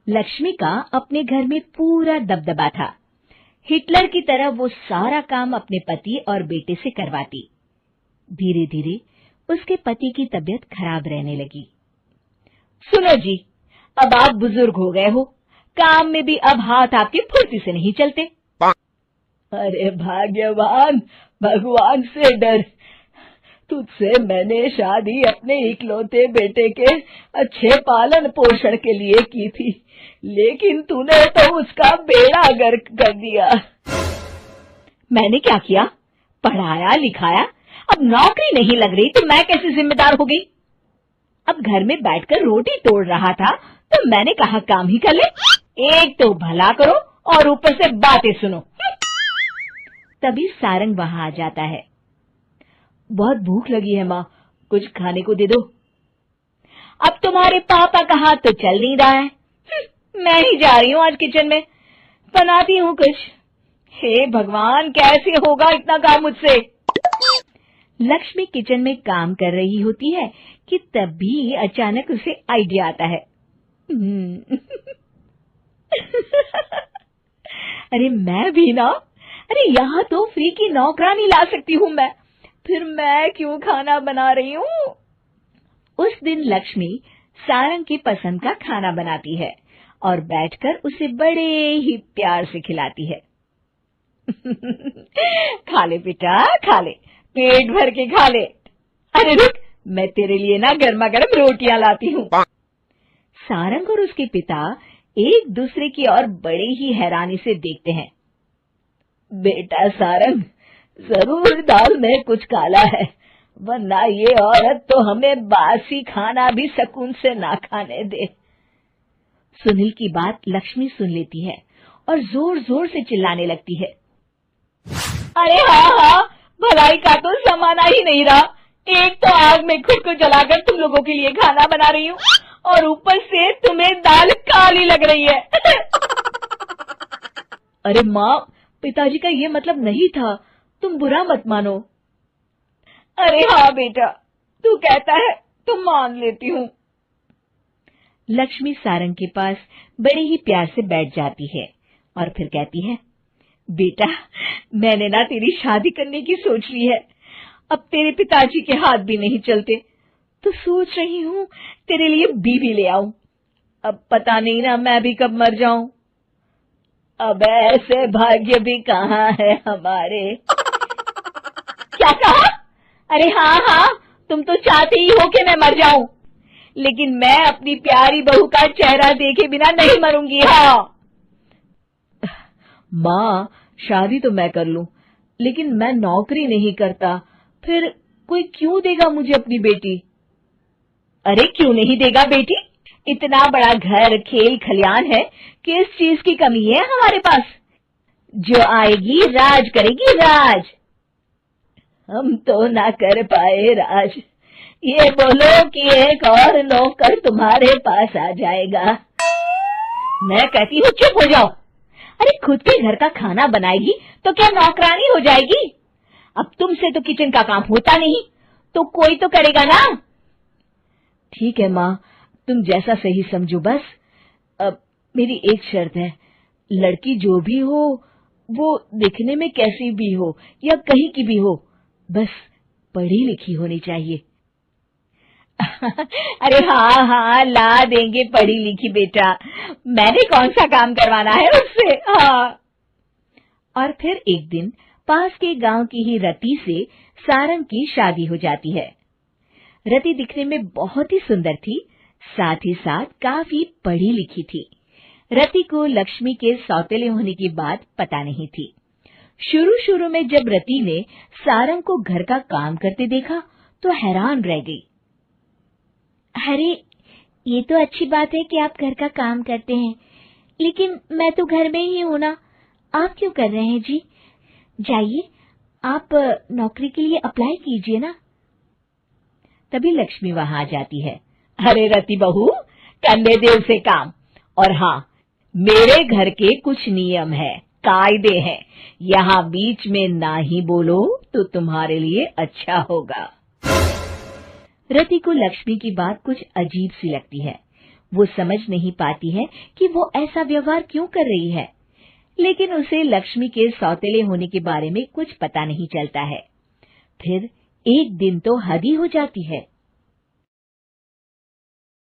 लक्ष्मी का अपने घर में पूरा दबदबा था। हिटलर की तरह वो सारा काम अपने पति और बेटे से करवाती। धीरे धीरे उसके पति की तबीयत खराब रहने लगी। सुनो जी, अब आप बुजुर्ग हो गए हो, काम में भी अब हाथ आपके फुर्ती से नहीं चलते। अरे भाग्यवान, भगवान से डर। तुझसे मैंने शादी अपने इकलौते बेटे के अच्छे पालन पोषण के लिए की थी, लेकिन तूने तो उसका बेड़ा गर्क कर दिया। मैंने क्या किया? पढ़ाया लिखाया, अब नौकरी नहीं लग रही तो मैं कैसे जिम्मेदार हो गई? अब घर में बैठकर रोटी तोड़ रहा था तो मैंने कहा काम ही कर ले। एक तो भला करो और ऊपर से बातें सुनो। तभी सारंग वहां आ जाता है। बहुत भूख लगी है माँ, कुछ खाने को दे दो। अब तुम्हारे पापा का हाथ तो चल नहीं रहा है। मैं ही जा रही हूँ आज किचन में, बनाती हूँ कुछ। हे भगवान, कैसे होगा इतना काम मुझसे? लक्ष्मी किचन में काम कर रही होती है कि तभी अचानक उसे आइडिया आता है। अरे मैं भी ना, अरे यहाँ तो फ्री की नौकरानी ला सकती हूँ मैं, फिर मैं क्यों खाना बना रही हूँ? उस दिन लक्ष्मी सारंग की पसंद का खाना बनाती है और बैठकर उसे बड़े ही प्यार से खिलाती है। खा ले बेटा, खा ले, पेट भर के खा ले। अरे रुक, मैं तेरे लिए ना गर्मा गर्म रोटियां लाती हूँ। सारंग और उसके पिता एक दूसरे की ओर बड़े ही हैरानी से देखते हैं। बेटा सारंग, जरूर दाल में कुछ काला है, वरना ये औरत तो हमें बासी खाना भी सुकून से ना खाने दे। सुनील की बात लक्ष्मी सुन लेती है और जोर जोर से चिल्लाने लगती है। अरे हाँ, भलाई का तो जमाना ही नहीं रहा। एक तो आग में खुद को जलाकर तुम लोगों के लिए खाना बना रही हूँ और ऊपर से तुम्हें दाल काली लग रही है। अरे माँ, पिताजी का ये मतलब नहीं था, तुम बुरा मत मानो। अरे हाँ बेटा, तू कहता है तो मान लेती हूँ। लक्ष्मी सारंग के पास बड़े ही प्यार से बैठ जाती है और फिर कहती है, बेटा मैंने ना तेरी शादी करने की सोच ली है। अब तेरे पिताजी के हाथ भी नहीं चलते तो सोच रही हूँ तेरे लिए बीवी ले आऊं। अब पता नहीं ना मैं भी कब मर जाऊं। अब ऐसे भाग्य भी कहाँ है हमारे। क्या कहा? अरे हाँ, तुम तो चाहते ही हो कि मैं मर जाऊं, लेकिन मैं अपनी प्यारी बहू का चेहरा देखे बिना नहीं मरूंगी। हाँ माँ, शादी तो मैं कर लूं, लेकिन मैं नौकरी नहीं करता, फिर कोई क्यों देगा मुझे अपनी बेटी? अरे क्यों नहीं देगा बेटी? इतना बड़ा घर, खेल खलियान है, किस चीज की कमी है हमारे पास? जो आएगी राज करेगी, राज। हम तो ना कर पाए राज, ये बोलो कि एक और नौकर तुम्हारे पास आ जाएगा। मैं कहती हूँ चुप हो जाओ। अरे खुद के घर का खाना बनाएगी तो क्या नौकरानी हो जाएगी? अब तुमसे तो किचन का काम होता नहीं, तो कोई तो करेगा ना। ठीक है माँ, तुम जैसा सही समझो बस। अब मेरी एक शर्त है, लड़की जो भी हो वो दिखने में कैसी भी हो या कहीं की भी हो, बस पढ़ी लिखी होनी चाहिए। अरे हाँ, ला देंगे पढ़ी लिखी बेटा, मैंने कौन सा काम करवाना है उससे। हाँ। और फिर एक दिन पास के गांव की ही रति से सारंग की शादी हो जाती है। रति दिखने में बहुत ही सुंदर थी, साथ ही साथ काफी पढ़ी लिखी थी। रति को लक्ष्मी के सौतेले होने की बात पता नहीं थी। शुरू में जब रति ने सारंग को घर का काम करते देखा तो हैरान रह गई। अरे ये तो अच्छी बात है कि आप घर का काम करते हैं, लेकिन मैं तो घर में ही हूं ना, आप क्यों कर रहे हैं जी? जाइए आप नौकरी के लिए अप्लाई कीजिए ना। तभी लक्ष्मी वहां आ जाती है। अरे रति बहू, करने दे उसे काम। और हाँ, मेरे घर के कुछ नियम है, कायदे हैं, यहाँ बीच में ना ही बोलो तो तुम्हारे लिए अच्छा होगा। रति को लक्ष्मी की बात कुछ अजीब सी लगती है। वो समझ नहीं पाती है कि वो ऐसा व्यवहार क्यों कर रही है, लेकिन उसे लक्ष्मी के सौतेले होने के बारे में कुछ पता नहीं चलता है। फिर एक दिन तो हद ही हो जाती है।